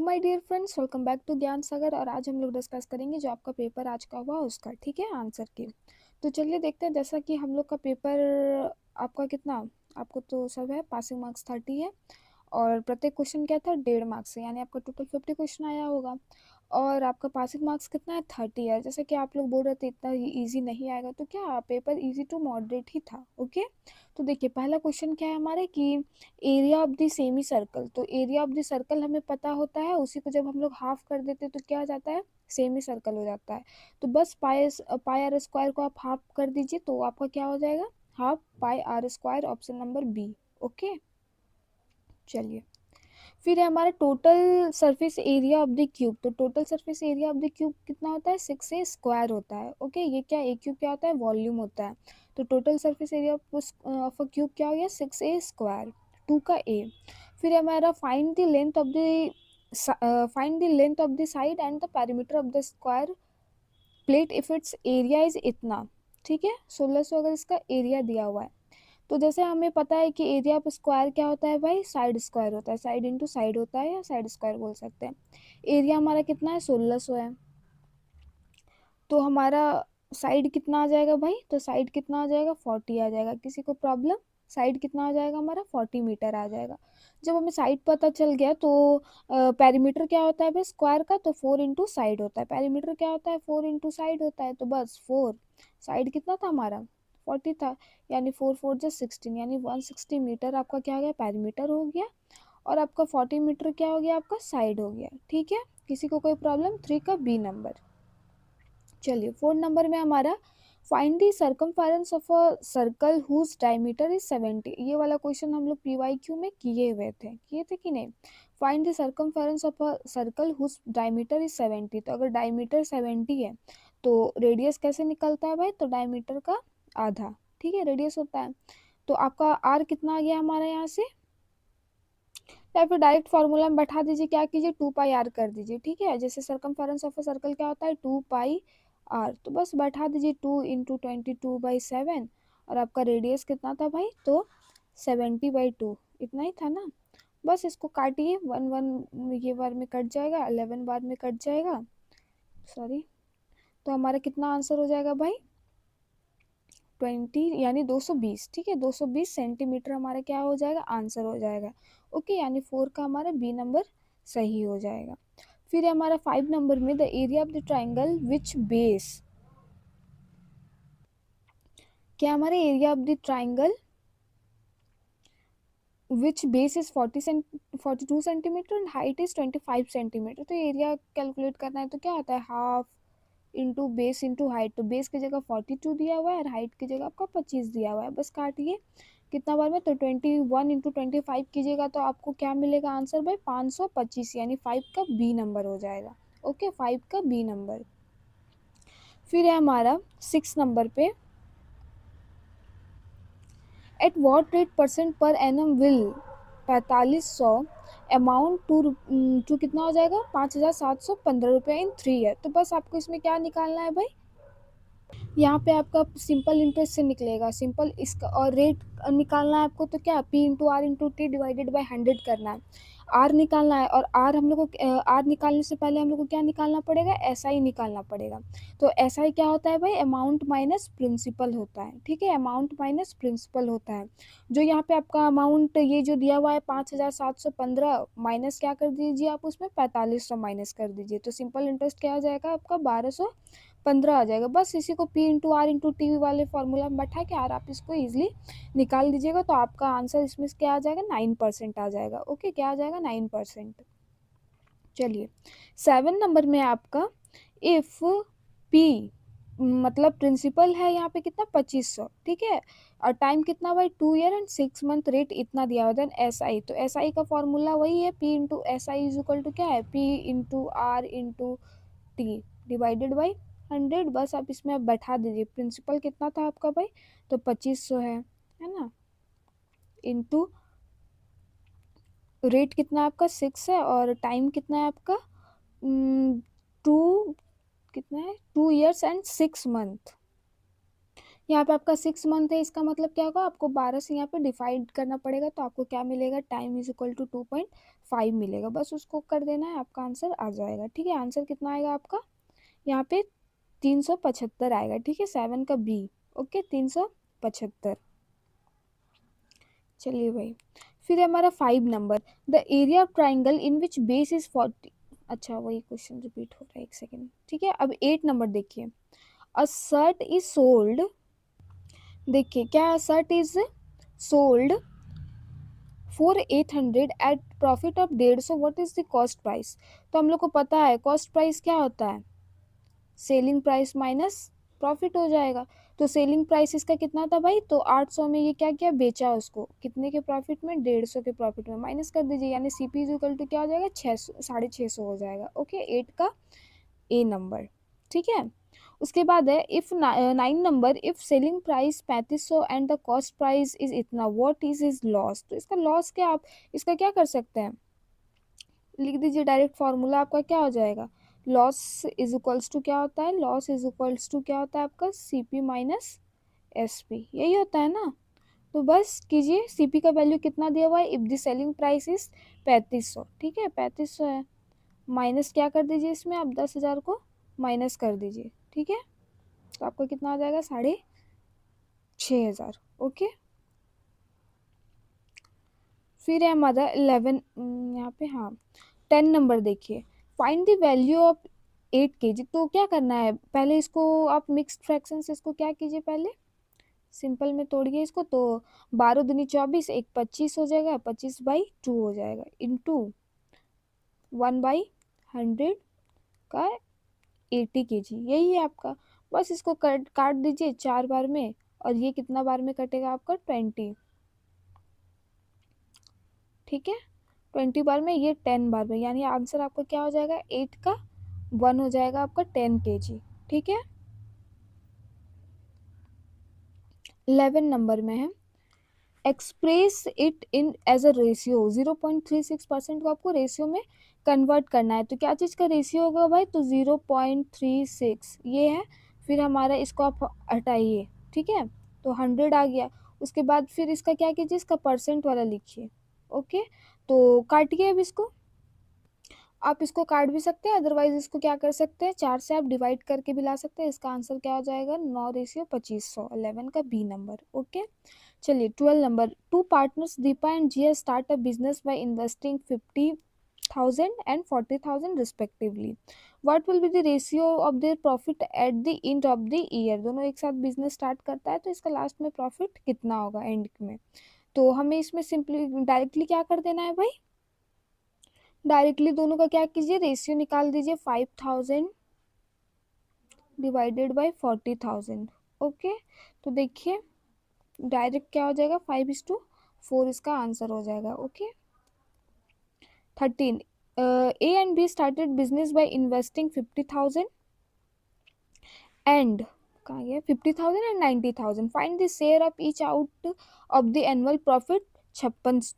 My dear friends, welcome back to Gyan Sagar. और आज हम लोग डिस्कस करेंगे जो आपका पेपर आज का हुआ उसका, ठीक है, आंसर की। तो चलिए देखते हैं। जैसा कि हम लोग का पेपर आपका कितना, आपको तो सब है, पासिंग मार्क्स 30 है और प्रत्येक क्वेश्चन क्या था, 1.5 मार्क्स से, यानी आपका टोटल 50 क्वेश्चन आया होगा। और आपका पासिंग मार्क्स कितना है, 30 है। जैसे कि आप लोग बोल रहे थे इतना इजी नहीं आएगा, तो क्या पेपर इजी टू मॉडरेट ही था। ओके, तो देखिए पहला क्वेश्चन क्या है हमारे कि area of the semi circle. तो एरिया ऑफ द सर्कल हमें पता होता है, उसी को जब हम लोग हाफ कर देते हैं तो क्या आ जाता है, सेमी सर्कल हो जाता है। तो बस पाई आर स्क्वायर को आप हाफ कर दीजिए तो आपका क्या हो जाएगा, half pi r square, option number B. Okay, चलिए फिर है हमारा total surface area of the cube. तो total surface area of the cube कितना होता है, 6a स्क्वायर होता है। ओके, ये क्या, ए क्यूब क्या होता है, वॉल्यूम होता है। तो total surface area of a cube क्या हो गया, 6a स्क्वायर, 2 का a। फिर हमारा find the length of the side and the perimeter of the square plate if it's area is इतना। ठीक है, 1600 अगर इसका एरिया दिया हुआ है तो जैसे हमें पता है कि एरिया ऑफ स्क्वायर क्या होता है भाई, साइड स्क्वायर होता है, साइड इंटू साइड होता है, या साइड स्क्वायर बोल सकते हैं। एरिया हमारा कितना है, 1600 है। तो हमारा साइड कितना आ जाएगा भाई, तो साइड कितना आ जाएगा, 40 आ जाएगा। किसी को प्रॉब्लम, साइड कितना आ जाएगा हमारा, 40 मीटर आ जाएगा। जब हमें साइड पता चल गया तो पेरीमीटर क्या होता है भाई स्क्वायर का, तो 4 इंटू साइड होता है। पेरीमीटर क्या होता है, 4 इंटू साइड होता है, तो बस 4, साइड कितना था हमारा, 40 था, यानी 4 4 जो 16, यानी 160 मीटर आपका क्या हो गया, पेरीमीटर हो गया। और आपका 40 मीटर क्या हो गया, आपका साइड हो गया। ठीक है, किसी को कोई प्रॉब्लम, 3 का बी नंबर। चलिए 4 नंबर में हमारा find the circumference of a circle whose diameter is 70। ये वाला क्वेश्चन हम लोग पीवाईक्यू में किए थे कि नहीं। Find the circumference of a circle whose diameter is 70। तो अगर डायमीटर 70 है तो रेडियस कैसे निकलता है भाई, तो डायमीटर का आधा, ठीक है, रेडियस होता है। तो आपका आर कितना आ गया हमारा यहाँ से, या फिर डायरेक्ट फार्मूला में बैठा दीजिए, क्या कीजिए, 2 पाई आर कर दीजिए। ठीक है, जैसे सर्कमफेरेंस ऑफ अ सर्कल क्या होता है, 2 पाई आर, तो बस बैठा दीजिए 2 इंटू 22/7। और आपका रेडियस कितना था भाई, तो 70/2, इतना ही था ना। बस इसको काटिए, 1 1 ये बार में कट जाएगा, 11 बार में कट जाएगा, सॉरी। तो हमारा कितना आंसर हो जाएगा भाई, 20 यानी 220। ठीक है, 220 सेंटीमीटर हमारा क्या हो जाएगा, आंसर हो जाएगा। ओके, यानी 4 का हमारा बी नंबर सही हो जाएगा। फिर हमारा 5 नंबर में the area of the triangle which base, क्या हमारे area of the triangle which base is 42 centimetre and height is 25 centimetre. तो एरिया कैलकुलेट करना है तो क्या होता है, half into base into height. तो बेस की जगह 42 दिया हुआ है और हाइट की जगह आपका 25 दिया हुआ है। बस काटिए कितना बार में, तो 21 इंटू 25 कीजिएगा तो आपको क्या मिलेगा आंसर भाई, 525, यानी 5 का बी नंबर हो जाएगा। ओके, 5 का बी नंबर। फिर है हमारा 6 नंबर पे, at what rate percent per annum will 4500 amount to कितना हो जाएगा, 5715 इन 3 ईयर। तो बस आपको इसमें क्या निकालना है भाई, यहाँ पे आपका सिंपल इंटरेस्ट से निकलेगा, सिंपल इसका, और रेट निकालना है आपको, तो क्या P into R into T divided by 100 करना है। आर निकालना है, और आर हम लोग को, आर निकालने से पहले हम लोग को क्या निकालना पड़ेगा, एस आई निकालना पड़ेगा। तो एस आई क्या होता है भाई, अमाउंट माइनस प्रिंसिपल होता है। ठीक है, अमाउंट माइनस प्रिंसिपल होता है। जो यहाँ पे आपका अमाउंट ये जो दिया हुआ है 5715, माइनस क्या कर दीजिए आप, उसमें 4500 माइनस कर दीजिए, तो सिंपल इंटरेस्ट क्या आ जाएगा आपका, 1215 आ जाएगा। बस इसी को P into R into T वाले फॉर्मूला में बैठा के और आप इसको ईजिली निकाल दीजिएगा, तो आपका आंसर इसमें क्या आ जाएगा, 9% आ जाएगा। ओके, क्या आ जाएगा, 9%। चलिए 7 नंबर में आपका, इफ पी मतलब प्रिंसिपल है यहाँ पे कितना, 2500, ठीक है, और टाइम कितना भाई, 2 ईयर एंड 6 मंथ, रेट इतना दिया हुआ। देन एस आई, तो एस आई का फॉर्मूला वही है, P into S I is equal to क्या है, P into R into T divided by 100। बस आप इसमें आप बैठा दीजिए, प्रिंसिपल कितना था आपका भाई, तो 2500 है ना, इंटू रेट कितना आपका 6 है, और टाइम कितना है आपका, 2 कितना है, 2 ईयर्स एंड 6 मंथ। यहाँ पे आपका 6 मंथ है, इसका मतलब क्या होगा, आपको 12 से यहाँ पे डिवाइड करना पड़ेगा, तो आपको क्या मिलेगा, टाइम इज इक्वल टू 5 मिलेगा, बस उसको कर देना है, आपका आंसर आ जाएगा। ठीक है, आंसर कितना आएगा आपका यहाँ पे 375 आएगा। ठीक है, 7 का बी। ओके, 375। चलिए भाई, फिर है हमारा 5 number, the area of triangle in which base is 40। अच्छा, वही क्वेश्चन रिपीट हो रहा है, एक सेकेंड। ठीक है, अब 8 नंबर देखिए, अ शर्ट इज सोल्ड। देखिए क्या, shirt is sold for 800 at profit of 150, what is the cost price. तो हम लोग को पता है कॉस्ट प्राइस क्या होता है, सेलिंग प्राइस माइनस प्रॉफिट हो जाएगा। तो सेलिंग प्राइस इसका कितना था भाई, तो 800 में ये क्या किया, बेचा उसको कितने के प्रॉफिट में, 150 के प्रॉफिट में, माइनस कर दीजिए, यानी सीपी इज इक्वल टू क्या हो जाएगा, 600, 650 हो जाएगा। ओके, 8 का ए नंबर। ठीक है, उसके बाद है if 9 number, if selling price 3500 and the cost price is इतना, व्हाट इज इज लॉस। तो इसका लॉस क्या, आप इसका क्या कर सकते हैं, लिख दीजिए डायरेक्ट, फॉर्मूला आपका क्या हो जाएगा, लॉस इज इक्वल्स टू क्या होता है, लॉस इज इक्वल्स टू क्या होता है आपका, सीपी माइनस एसपी, यही होता है ना। तो बस कीजिए, सीपी का वैल्यू कितना दिया हुआ है, if the selling price is 3500। ठीक है, 3500 है, माइनस क्या कर दीजिए इसमें, आप 10,000 को माइनस कर दीजिए। ठीक है, तो आपका कितना आ जाएगा, 6,500। ओके, फिर है हमारा 11, यहाँ पे, हाँ 10 नंबर देखिए, find the value of 8 kg। तो क्या करना है, पहले इसको आप मिक्स्ड फ्रैक्शन से इसको क्या कीजिए, पहले सिंपल में तोड़िए इसको, तो 12 दूनी 24, एक 25 हो जाएगा, 25/2 हो जाएगा, इंटू 1/100 का 80 kg, यही है आपका। बस इसको काट दीजिए 4 बार में, और ये कितना बार में कटेगा आपका, 20। ठीक है, 20 बार में, ये 10 बार में, यानी आंसर आपका क्या हो जाएगा, 8 का 1 हो जाएगा आपका 10 kg। ठीक है, 11 नंबर में है, express it in as a ratio, 0.36% को आपको रेशियो में कन्वर्ट करना है। तो क्या चीज़ का रेशियो होगा भाई, तो 0.36 ये है। फिर हमारा इसको आप हटाइए, ठीक है, तो 100 आ गया। उसके बाद फिर इसका क्या कीजिए, इसका परसेंट वाला लिखिए। ओके, तो काटिए अब इसको, आप इसको काट भी सकते हैं, अदरवाइज इसको क्या कर सकते हैं, 4 से आप डिवाइड करके भी ला सकते हैं। इसका आंसर क्या हो जाएगा, 9:2500, 11 का बी नंबर। ओके, चलिए 12 number, two partners Deepa and Jiya start a business by investing 50,000 and 40,000 respectively, what will be the ratio of their profit at the end of the year. दोनों एक साथ बिजनेस स्टार्ट करता है, तो इसका लास्ट में profit कितना होगा एंड में। तो हमें इसमें सिंपली डायरेक्टली क्या कर देना है भाई, डायरेक्टली दोनों का क्या कीजिए, रेशियो निकाल दीजिए, 5,000 डिवाइडेड बाय 40,000। ओके, तो देखिए डायरेक्ट क्या हो जाएगा, 5:4 इसका आंसर हो जाएगा। Okay, 13, A and be started business by investing 50,000 and, कहाँ गया, 50,000 and 90,000, find the share of each out of the annual profit 56।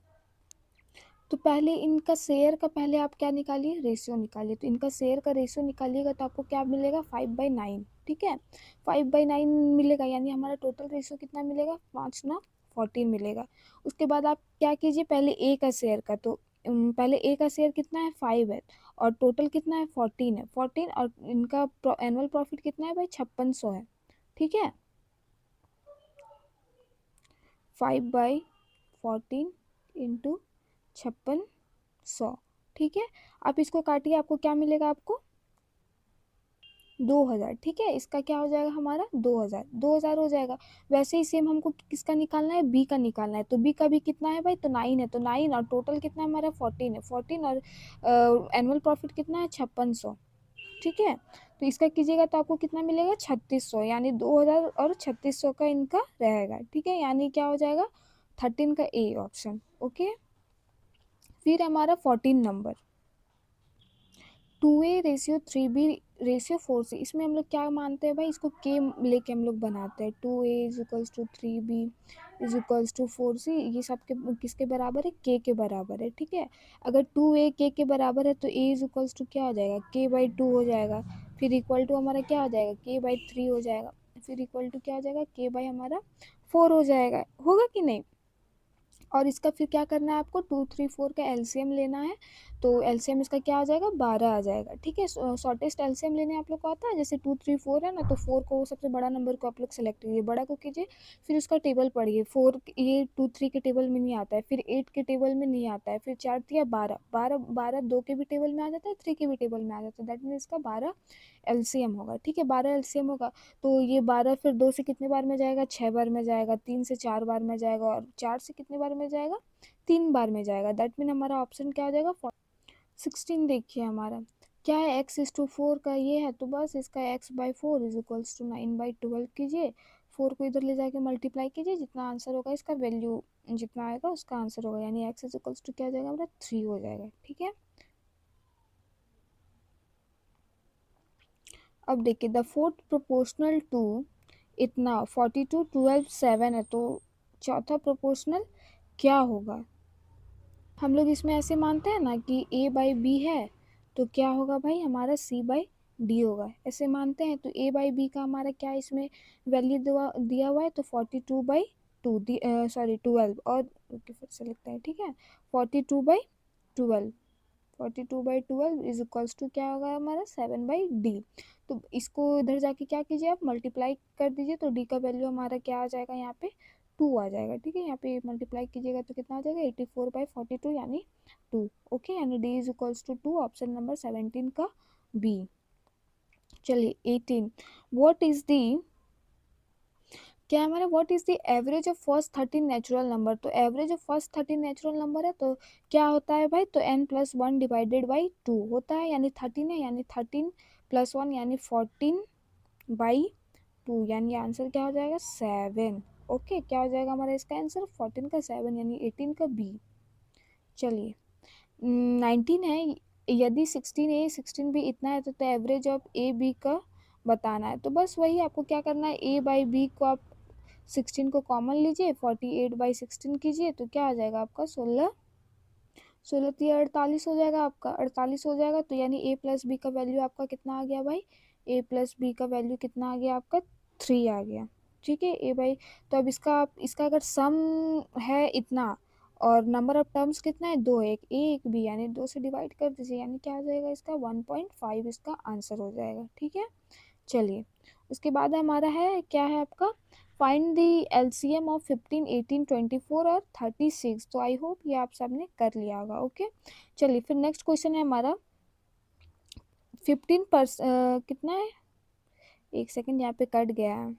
तो पहले इनका शेयर का, पहले आप क्या निकालिए, रेशियो निकालिए। तो इनका शेयर का रेशियो निकालिएगा तो आपको क्या मिलेगा, 5/9। ठीक है, 5/9 मिलेगा, यानी हमारा टोटल रेशियो कितना मिलेगा, 5/14 मिलेगा। उसके बाद आप क्या कीजिए, पहले ए का शेयर का, तो पहले ए का शेयर कितना है, 5 है, और टोटल कितना है, 14 है, 14, और इनका एनुअल प्रॉफिट कितना है भाई, 5600 है। ठीक है, 5/14 इंटू 5600। ठीक है, आप इसको काटिए, आपको क्या मिलेगा, आपको 2,000। ठीक है, इसका क्या हो जाएगा हमारा, 2,000, 2,000 हो जाएगा। वैसे ही सेम हमको किसका निकालना है, बी का निकालना है। तो बी का भी कितना है भाई, तो 9 है, तो 9, और टोटल कितना है हमारा, 14 है, 14, और एनुअल प्रॉफिट कितना है, 5600। ठीक है, तो इसका कीजिएगा तो आपको कितना मिलेगा, 3600, यानी 2,000 और 3600 का इनका रहेगा। ठीक है, यानी क्या हो जाएगा, 13 का ए ऑप्शन। ओके, फिर हमारा 14 नंबर, 2a/3b/4c, इसमें हम लोग क्या मानते हैं भाई, इसको के लेके हम लोग बनाते हैं। 2a=3b इज 4c, ये सब के किसके बराबर है, के बराबर है। ठीक है, अगर 2a के बराबर है तो a क्या हो जाएगा, k/2 हो जाएगा। फिर इक्वल टू हमारा क्या हो जाएगा, k/3 हो जाएगा। फिर इक्वल टू क्या हो जाएगा, k/हमारा 4 हो जाएगा, होगा कि नहीं। और इसका फिर क्या करना है आपको, 2 3 4 का एलसीएम लेना है। तो एलसीएम इसका क्या आ जाएगा, 12 आ जाएगा। ठीक है, शॉर्टेस्ट एलसीएम लेने आप लोग को आता है, जैसे 2 3 4 है ना, तो 4 को सबसे बड़ा नंबर को आप लोग सेलेक्ट कीजिए, बड़ा को कीजिए, फिर उसका टेबल पढ़िए। 4 ये 2 3 के टेबल में नहीं आता है, फिर 8 के टेबल में नहीं आता है, फिर 4 तिया 12, 12 12 2 के भी टेबल में आ जाता है, 3 के भी टेबल में आ जाता है, दैट मीन इसका 12 एलसीएम होगा। ठीक है, 12 एलसीएम होगा। तो ये 12 फिर 2 से कितने बार में जाएगा, 6 बार में जाएगा, 3 से 4 बार में जाएगा, और 4 से कितने बार में जाएगा, 3 बार में जाएगा। दैट मीन हमारा ऑप्शन क्या आ जाएगा, 16। देखिए हमारा क्या है, x इज टू 4 का ये है, तो बस इसका x by 4 is equals to 9/12 कीजिए, 4 को इधर ले जाके मल्टीप्लाई कीजिए, जितना आंसर होगा इसका वैल्यू जितना आएगा उसका आंसर होगा, यानी x इज इक्वल्स टू क्या आ जाएगा हमारा, 3 हो जाएगा। ठीक है, अब देखिए द फोर्थ प्रोपोर्शनल टू इतना 42 12 7 है, तो चौथा प्रोपोर्शनल क्या होगा। हम लोग इसमें ऐसे मानते हैं ना कि a बाई बी है, तो क्या होगा भाई हमारा c बाई डी होगा, ऐसे मानते हैं। तो a बाई बी का हमारा क्या इसमें वैल्यू दिया हुआ है, तो 42/2 सॉरी 12, और फिर से लिखते हैं। ठीक है, 42/12, 42/12 इज इक्वल्स टू क्या होगा हमारा 7/d। तो इसको इधर जाके क्या कीजिए, आप मल्टीप्लाई कर दीजिए, तो d का वैल्यू हमारा क्या आ जाएगा यहाँ पे, 2 आ जाएगा। ठीक है, यहाँ पे मल्टीप्लाई कीजिएगा तो कितना आ जाएगा, 84/42 यानी 2। ओके, यानी d is equals to 2, option number 17 का बी। चलिए 18, व्हाट इज दी, क्या है हमारा, what is the average of first 13 natural number. तो average of first 13 natural number है, तो क्या होता है भाई, तो n+1 डिवाइडेड बाई 2 होता है, यानी 13 है, यानी 13 + 1 यानी 14/2, यानी आंसर क्या हो जाएगा 7। ओके, क्या हो जाएगा हमारा इसका आंसर 14 का 7, यानी 18 का बी। चलिए 19 है, यदि 16A 16B इतना है, तो एवरेज ऑफ ए बी का बताना है। तो बस वही आपको क्या करना है, a बाई बी को आप 16 को कॉमन लीजिए, 48/16 कीजिए, तो क्या आ जाएगा आपका 16, 16 तिया 48 हो जाएगा, आपका 48 हो जाएगा। तो यानी a प्लस बी का वैल्यू आपका कितना आ गया भाई, a प्लस बी का वैल्यू कितना आ गया आपका 3 आ गया। ठीक है, ए बाई, तो अब इसका अगर सम है इतना और नंबर ऑफ टर्म्स कितना है, 2 है, एक ए एक बी, यानी 2 से डिवाइड कर दीजिए, यानी क्या आ जाएगा इसका 1.5 इसका आंसर हो जाएगा। ठीक है, चलिए उसके बाद हमारा है क्या है आपका, फाइंड दी एलसीएम ऑफ 15 18 24 और 36। तो आई होप ये आप सबने कर लिया होगा। ओके, चलिए फिर नेक्स्ट क्वेश्चन है हमारा कितना है, एक सेकंड यहाँ पे कट गया है,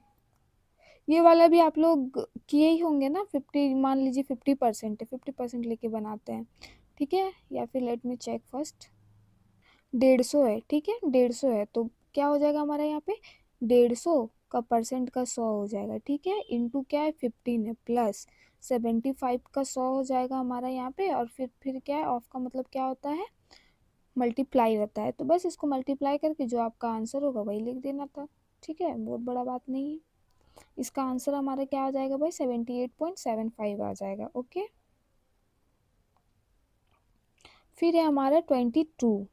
ये वाला भी आप लोग किए ही होंगे ना, 50 मान लीजिए 50% है, 50% लेके बनाते हैं। ठीक है, या फिर लेट मी चेक फर्स्ट, 150 है। ठीक है, 150 है, तो क्या हो जाएगा हमारा यहाँ पे 150 का परसेंट का 100 हो जाएगा। ठीक है, इंटू क्या है 15 है, प्लस 75 का 100 हो जाएगा हमारा यहाँ पे, और फिर क्या है, ऑफ का मतलब क्या होता है, मल्टीप्लाई रहता है। तो बस इसको मल्टीप्लाई करके जो आपका आंसर होगा वही लिख देना था। ठीक है, बहुत बड़ा बात नहीं है। इसका आंसर हमारा क्या आ जाएगा भाई, 78.75 आ जाएगा। ओके, फिर है हमारा 22,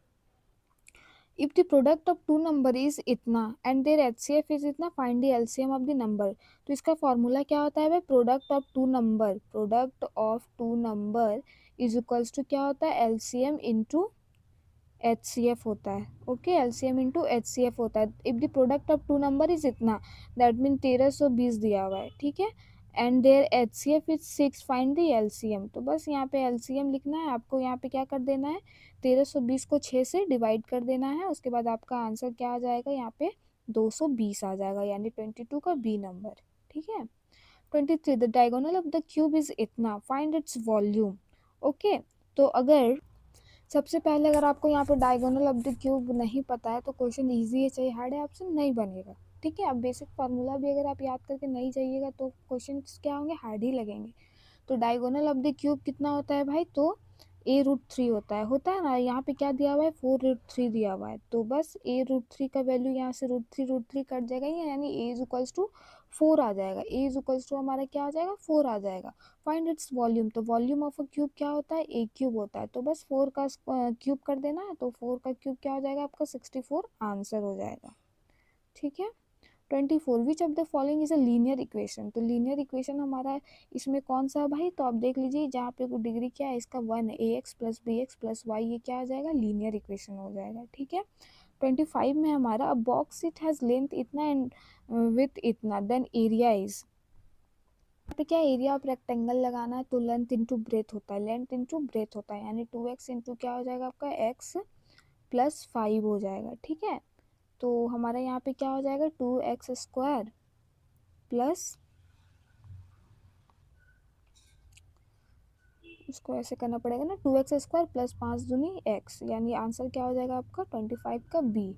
if the product of two number is इतना and their HCF is इतना, find the LCM of the number। तो इसका फॉर्मूला क्या होता है भाई, product of two number is equals to क्या होता है, LCM इंटू HCF होता है। ओके, LCM इंटू HCF होता है। If the product of two number is इतना, दैट मीन 1320 दिया हुआ है। ठीक है, and their HCF is 6, find the LCM। तो बस यहाँ पे LCM लिखना है आपको, यहाँ पे क्या कर देना है, 1320 को 6 से डिवाइड कर देना है, उसके बाद आपका आंसर क्या आ जाएगा यहाँ पे 220 आ जाएगा, यानी 22 का बी नंबर। ठीक है, 23 the diagonal of the cube is इतना, फाइंड इट्स वॉल्यूम। ओके, तो अगर सबसे पहले अगर आपको यहाँ पे डायगोनल ऑफ द क्यूब नहीं पता है, तो क्वेश्चन इजी है, चाहे हार्ड है, ऑप्शन नहीं बनेगा। ठीक है, अब बेसिक फार्मूला भी अगर आप याद करके नहीं जाइएगा तो क्वेश्चन क्या होंगे, हार्ड ही लगेंगे। तो डायगोनल ऑफ द क्यूब कितना होता है भाई, तो a√3 होता है ना, यहाँ पे क्या दिया हुआ है 4√3 दिया हुआ है, तो बस a√3 का वैल्यू यहाँ से √3 कट जाएगा, यानी a इज इक्वल्स टू 4 आ जाएगा, a इज इक्वल्स टू हमारा क्या आ जाएगा 4 आ जाएगा। फाइंड इट्स वॉल्यूम, तो वॉल्यूम ऑफ अ क्यूब क्या होता है, a क्यूब होता है, तो बस 4 का क्यूब कर देना है, तो 4 का क्यूब क्या हो जाएगा आपका 64 आंसर हो जाएगा। ठीक है, 24 which of the following is a linear equation. तो लीनियर इक्वेशन हमारा इसमें कौन सा है भाई, तो आप देख लीजिए जहाँ पे कोई डिग्री क्या है इसका 1 है, ax plus b x plus y, ये क्या आ जाएगा, लीनियर इक्वेशन हो जाएगा। ठीक है। 25 में हमारा अ बॉक्स इट हैज़ लेंथ इतना एंड विथ इतना, देन एरिया इज, यहाँ पे क्या एरिया ऑफ रेक्टेंगल लगाना है, तो लेंथ इंटू ब्रेथ होता है, लेंथ इंटू ब्रेथ होता है, यानी 2x इंटू क्या हो जाएगा आपका x प्लस 5 हो जाएगा। ठीक है। तो हमारा यहाँ पे क्या हो जाएगा 2x स्क्वायर प्लस, इसको ऐसे करना पड़ेगा ना, 2x स्क्वायर प्लस 5 दूनी x, यानी आंसर क्या हो जाएगा आपका 25 का बी।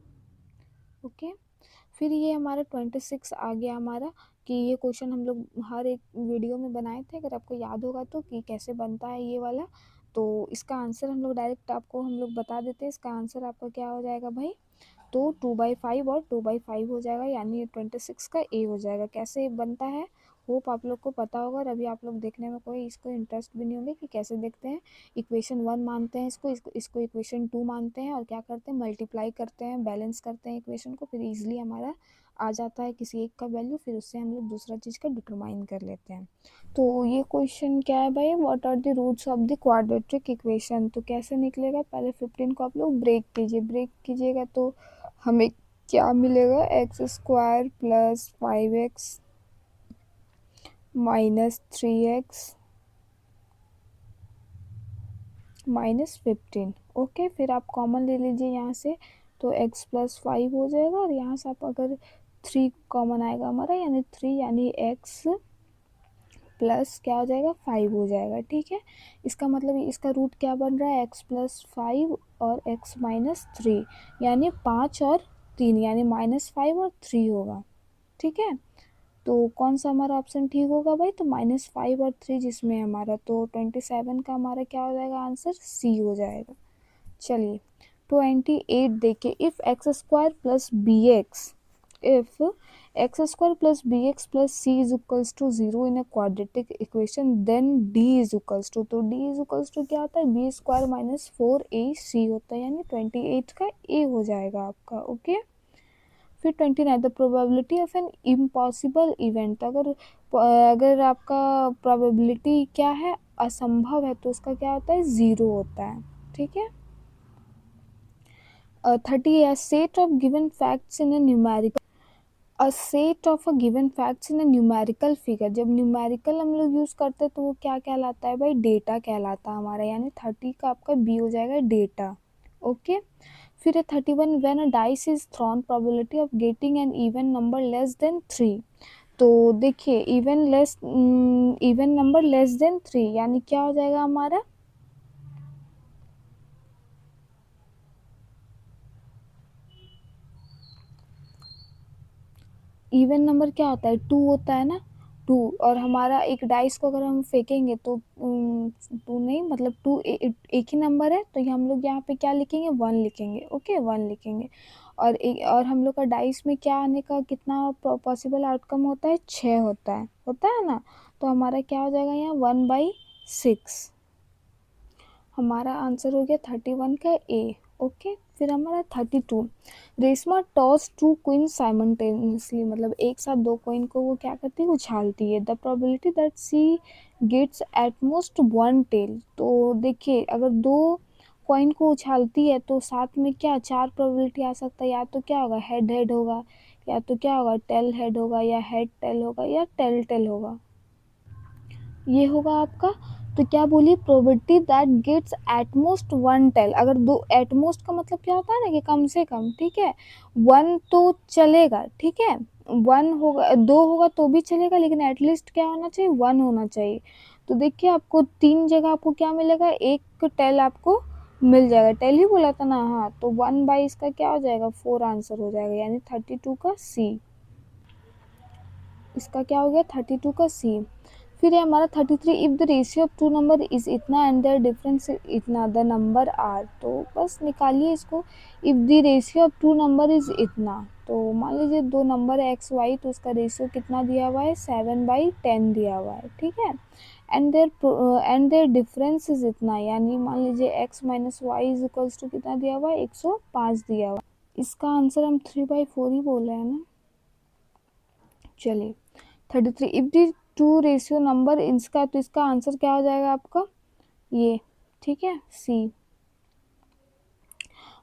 ओके। फिर ये हमारा 26 आ गया हमारा, कि ये क्वेश्चन हम लोग हर एक वीडियो में बनाए थे, अगर आपको याद होगा तो, कि कैसे बनता है ये वाला। तो इसका आंसर हम लोग डायरेक्ट आपको हम लोग बता देते हैं, इसका आंसर आपका क्या हो जाएगा भाई, तो 2/5 और 2/5 हो जाएगा, यानी 26 का ए हो जाएगा। कैसे बनता है होप आप लोग को पता होगा, और अभी आप लोग देखने में कोई इसको इंटरेस्ट भी नहीं होंगे कि कैसे देखते हैं। इक्वेशन 1 मानते हैं इसको इक्वेशन 2 मानते हैं, और क्या करते हैं मल्टीप्लाई करते हैं, बैलेंस करते हैं इक्वेशन को, फिर ईजिली हमारा आ जाता है किसी एक का वैल्यू, फिर उससे हम लोग दूसरा चीज़ का डिटरमाइन कर लेते हैं। तो ये क्वेश्चन क्या है भाई, what are the roots of the quadratic equation. तो कैसे निकलेगा, पहले 15 को आप लोग ब्रेक कीजिए, ब्रेक कीजिएगा तो हमें क्या मिलेगा, x square plus 5x minus 3x minus 15। Okay. फिर आप कॉमन ले लीजिए यहाँ से, तो x प्लस 5 हो जाएगा, और यहाँ से आप अगर 3 कॉमन आएगा हमारा, यानी 3, यानी x प्लस क्या हो जाएगा 5 हो जाएगा। ठीक है। इसका मतलब इसका रूट क्या बन रहा है, x प्लस 5 और x माइनस 3, यानी 5 और 3, यानी -5 और 3 होगा। ठीक है। तो कौन सा हमारा ऑप्शन ठीक होगा भाई, तो -5 और 3 जिसमें हमारा, तो 27 का हमारा क्या हो जाएगा आंसर, सी हो जाएगा। चलिए 28 देखिए, if x square plus b x, if x square plus b x plus c is equals to 0 in a quadratic equation, then d is equals to, तो डी इज इक्वल्स टू क्या होता है, B square minus 4ac होता है, यानी 28 का ए हो जाएगा आपका। ओके। फिर 29 the probability of an impossible event, अगर आपका प्रोबेबिलिटी क्या है, असंभव है, तो उसका क्या होता है, 0 होता है। ठीक है। 30 a set of given facts in a numerical, a set of a given facts in a numerical figure, जब न्यूमेरिकल हम लोग यूज़ करते हैं तो वो क्या कहलाता है भाई, डेटा कहलाता है हमारा, यानी 30 का आपका बी हो जाएगा डेटा। ओके। फिर 31 when a dice is throne, probability of getting an even number less than 3। तो देखिए इवन नंबर लेस देन 3, यानी क्या हो जाएगा हमारा, इवन नंबर क्या होता है, 2 होता है ना, 2, और हमारा एक डाइस को अगर हम फेंकेंगे तो 2 नहीं, मतलब 2 एक ही नंबर है, तो हम लोग यहाँ पे क्या लिखेंगे, 1 लिखेंगे। ओके, 1 लिखेंगे। और हम लोग का डाइस में क्या आने का कितना पॉसिबल आउटकम होता है, 6 होता है ना, तो हमारा क्या हो जाएगा यहाँ 1/6, हमारा आंसर हो गया 31 का ए। ओके। फिर हमारा 32, रेशमा टॉस 2 क्वीन साइमल्टेनियसली, मतलब एक साथ 2 क्वीन को वो क्या करती है, उछालती है, the probability that she gets at most 1 tail. तो देखिए अगर 2 कॉइन को उछालती है तो साथ में क्या 4 प्रोबेबिलिटी आ सकता है, या तो क्या होगा, हेड हेड होगा, या तो क्या होगा, टेल हेड होगा, या हेड टेल होगा, या टेल टेल होगा, ये होगा आपका। तो क्या बोली, probability that gets at most 1 tail, अगर 2, एटमोस्ट का मतलब क्या होता है ना कि कम से कम। ठीक है। 1 तो चलेगा, ठीक है, 1 होगा, 2 होगा तो भी चलेगा, लेकिन एटलीस्ट क्या होना चाहिए, 1 होना चाहिए। तो देखिए आपको 3 जगह आपको क्या मिलेगा, एक टेल आपको मिल जाएगा, टेल ही बोला था ना, हाँ, तो 1 इसका क्या हो जाएगा, 4 आंसर हो जाएगा, यानी 32 का सी, इसका क्या हो गया 32 का सी। फिर है हमारा 33, if the ratio of 2 number is इतना एंड देयर डिफरेंस इतना, द नंबर आर, तो बस निकालिए इसको, if the ratio of 2 number is इतना, तो मान लीजिए 2 नंबर है एक्स वाई, तो उसका रेशियो कितना दिया हुआ है, 7/10 दिया हुआ है। ठीक है। एंड देयर डिफरेंस इज़ इतना, यानी मान लीजिए x minus y is equals to कितना दिया हुआ है, 105 दिया हुआ है। इसका आंसर हम 3/4 ही बोल रहे हैं ना। चलिए 33 if the two ratio number इसका, तो इसका आंसर क्या हो जाएगा आपका ये, ठीक है, C.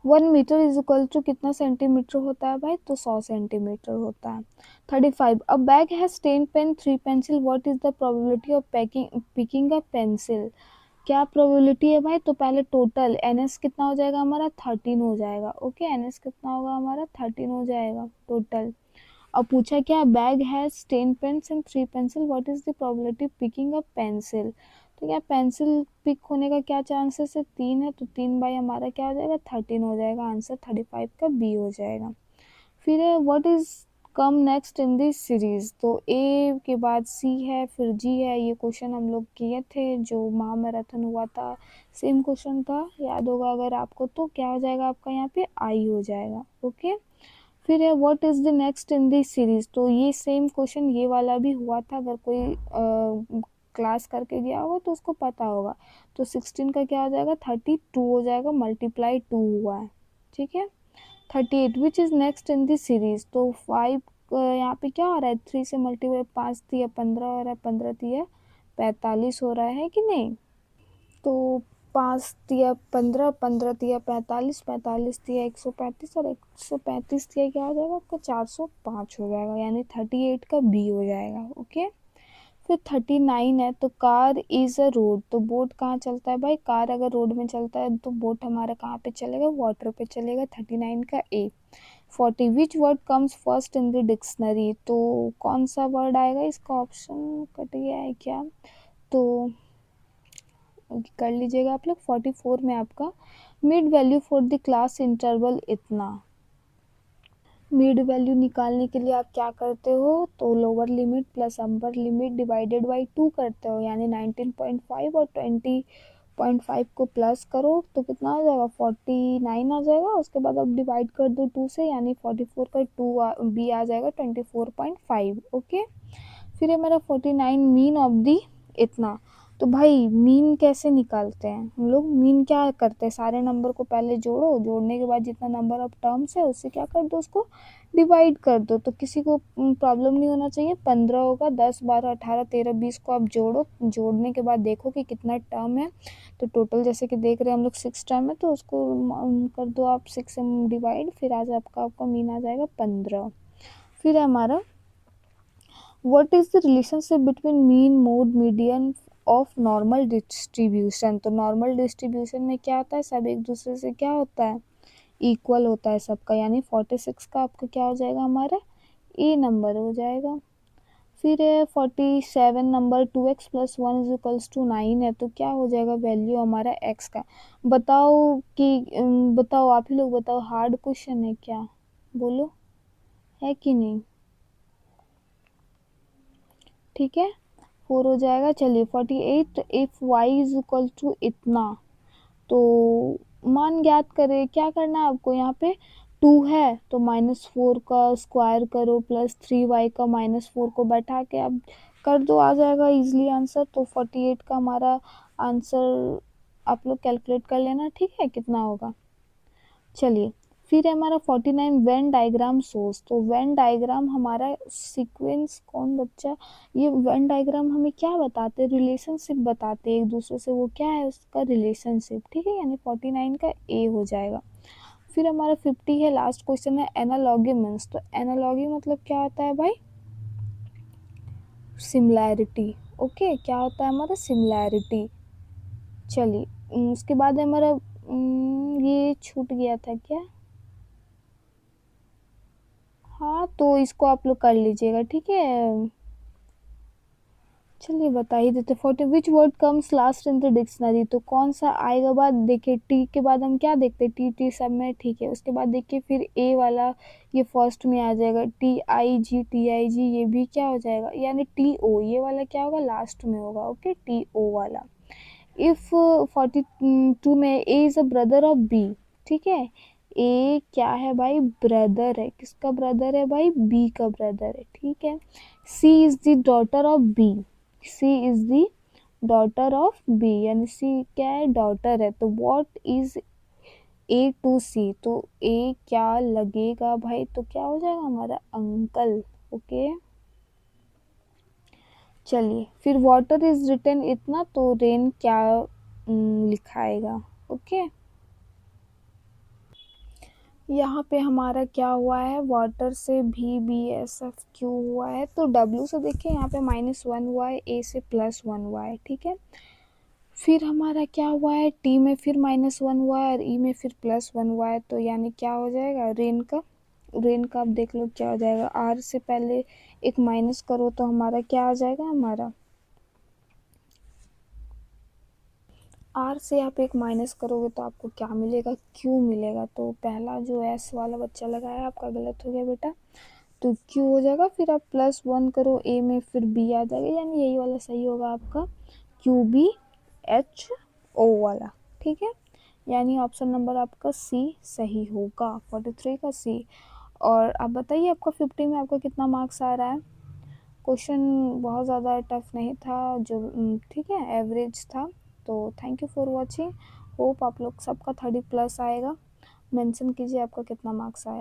1 meter is equal to कितना सेंटीमीटर होता है भाई, तो 100 सेंटीमीटर होता है। 35 a bag has 10 pen 3 pencil, what is the probability of picking a pencil. क्या प्रोबेबिलिटी है भाई, तो पहले टोटल एनएस कितना हो जाएगा हमारा 13 हो जाएगा। ओके, एनएस कितना होगा हमारा 13 हो जाएगा टोटल। अब पूछा क्या, bag has 10 pens and 3 pencil, what is the probability picking a pencil. तो क्या पेंसिल पिक होने का क्या चांसेस है, 3 है, तो 3 बाई हमारा क्या हो जाएगा 13 हो जाएगा। आंसर 35 का बी हो जाएगा। फिर है what is come next in this series, तो ए के बाद सी है फिर जी है। ये क्वेश्चन हम लोग किए थे जो महामैराथन हुआ था, सेम क्वेश्चन था, याद होगा अगर आपको। तो क्या हो जाएगा आपका यहाँ पे आई हो जाएगा। ओके, फिर है what is the next in this series, तो ये सेम क्वेश्चन ये वाला भी हुआ था, अगर कोई क्लास करके गया होगा तो उसको पता होगा। तो 16 का क्या हो जाएगा 32 हो जाएगा, मल्टीप्लाई 2 हुआ है, ठीक है। 38 which is next in this series, तो 5 यहाँ पे क्या हो रहा है 3 से मल्टीप्लाई, 5 दिया 15 हो रहा है, 15 दिया 45 हो रहा है कि नहीं। तो 5 दिया 15, 15 दिया 45, 45 दिया 135 और 135 दिया क्या हो जाएगा आपका 405 हो जाएगा, यानी 38 का बी हो जाएगा। ओके, फिर 39 है, तो कार इज अ रोड, तो बोट कहाँ चलता है भाई, कार अगर रोड में चलता है तो बोट हमारा कहाँ पे चलेगा, वाटर पे चलेगा। 39 का ए। 40 which word comes first in the dictionary, तो कौन सा वर्ड आएगा, इसका ऑप्शन कट गया है क्या, तो कर लीजिएगा आप लोग। 44 में आपका mid value for the class interval इतना। मिड वैल्यू निकालने के लिए आप क्या करते हो, तो lower limit plus upper limit divided by 2 करते हो, यानी 19.5 और 20.5 को प्लस करो तो कितना आ जाएगा 49 आ जाएगा। उसके बाद अब डिवाइड कर दो 2 से, यानी 44 का 2 बी आ जाएगा 24.5। ओके, फिर है मेरा 49 मीन ऑफ दी इतना। तो भाई मीन कैसे निकालते हैं हम लोग, मीन क्या करते हैं, सारे नंबर को पहले जोड़ो, जोड़ने के बाद जितना नंबर ऑफ टर्म्स है उससे क्या कर दो, उसको डिवाइड कर दो। तो किसी को प्रॉब्लम नहीं होना चाहिए। 15 होगा, 10 12 18 13 20 को आप जोड़ो, जोड़ने के बाद देखो कि कितना टर्म है। तो टोटल जैसे कि देख रहे हैं हम लोग 6 टर्म है, तो उसको कर दो आप 6 से डिवाइड, फिर आज आपका मीन आ जाएगा 15। फिर है हमारा what is the relationship between mean mode median of normal distribution, तो नॉर्मल डिस्ट्रीब्यूशन में क्या होता है, सब एक दूसरे से क्या होता है इक्वल होता है सबका, यानी 46 का आपका क्या हो जाएगा हमारा ए नंबर हो जाएगा। फिर है 47 number 2x plus 1 is equals to 9 है, तो क्या हो जाएगा वैल्यू हमारा x का। बताओ कि बताओ आप ही लोग बताओ, हार्ड क्वेश्चन है क्या, बोलो है कि नहीं, ठीक है 4 हो जाएगा। चलिए 48 if y is equal to इतना, तो मान ज्ञात करें, क्या करना है आपको, यहाँ पे 2 है तो -4 का स्क्वायर करो प्लस 3y का -4 को बैठा के आप कर दो, आ जाएगा इजीली आंसर। तो 48 का हमारा आंसर आप लोग कैलकुलेट कर लेना, ठीक है कितना होगा। चलिए फिर है हमारा 49 वेन डायग्राम सोर्स, तो वेन डायग्राम हमारा सीक्वेंस कौन बच्चा, ये वेन डायग्राम हमें क्या बताते हैं, रिलेशनशिप बताते हैं एक दूसरे से, वो क्या है उसका रिलेशनशिप, ठीक है, यानी 49 का ए हो जाएगा। फिर हमारा 50 है, लास्ट क्वेश्चन है एनालॉगी मीन्स, तो एनालॉगी मतलब क्या होता है भाई, सिमिलैरिटी। ओके, क्या होता है हमारा सिमिलैरिटी। चलिए उसके बाद है हमारा ये छूट गया था क्या, हाँ तो इसको आप लोग कर लीजिएगा, ठीक है। चलिए बता ही देते। 40 which word comes last in the dictionary, तो कौन सा आएगा बाद, देखिए टी के बाद हम क्या देखते हैं, टी टी सब में, ठीक है। उसके बाद देखिए फिर ए वाला ये फर्स्ट में आ जाएगा, टी आई जी ये भी क्या हो जाएगा, यानी टी ओ ये वाला क्या होगा लास्ट में होगा। ओके, टी ओ वाला। इफ 42 में A is a brother of B, ठीक है, ए क्या है भाई ब्रदर है, किसका ब्रदर है भाई बी का ब्रदर है, ठीक है। C is the daughter of B, C is the daughter of B, यानी सी क्या है डॉटर है, तो what is A to C, तो ए क्या लगेगा भाई, तो क्या हो जाएगा हमारा अंकल। ओके चलिए फिर वाटर इज रिटन इतना, तो रेन क्या लिखाएगा। ओके, यहाँ पे हमारा क्या हुआ है, वाटर से VBSF क्यू हुआ है, तो W से देखिए यहाँ पे -1 हुआ है, A से +1 हुआ है, ठीक है। फिर हमारा क्या हुआ है, T में फिर -1 हुआ है और E में फिर +1 हुआ है, तो यानी क्या हो जाएगा, रेन का आप देख लो क्या हो जाएगा। R से पहले एक माइनस करो तो हमारा क्या आ जाएगा, हमारा R से आप एक माइनस करोगे तो आपको क्या मिलेगा, Q मिलेगा। तो पहला जो S वाला बच्चा लगाया आपका गलत हो गया बेटा, तो Q हो जाएगा। फिर आप +1 करो A में, फिर B आ जाएगा, यानी यही वाला सही होगा आपका QBHO वाला, ठीक है। यानी ऑप्शन नंबर आपका C सही होगा, 43 का C। और आप बताइए आपका 50 में आपका कितना मार्क्स आ रहा है। क्वेश्चन बहुत ज़्यादा टफ नहीं था, जो ठीक है एवरेज था। तो thank you for watching, hope आप लोग सबका 30+ आएगा। मेंशन कीजिए आपका कितना मार्क्स आया।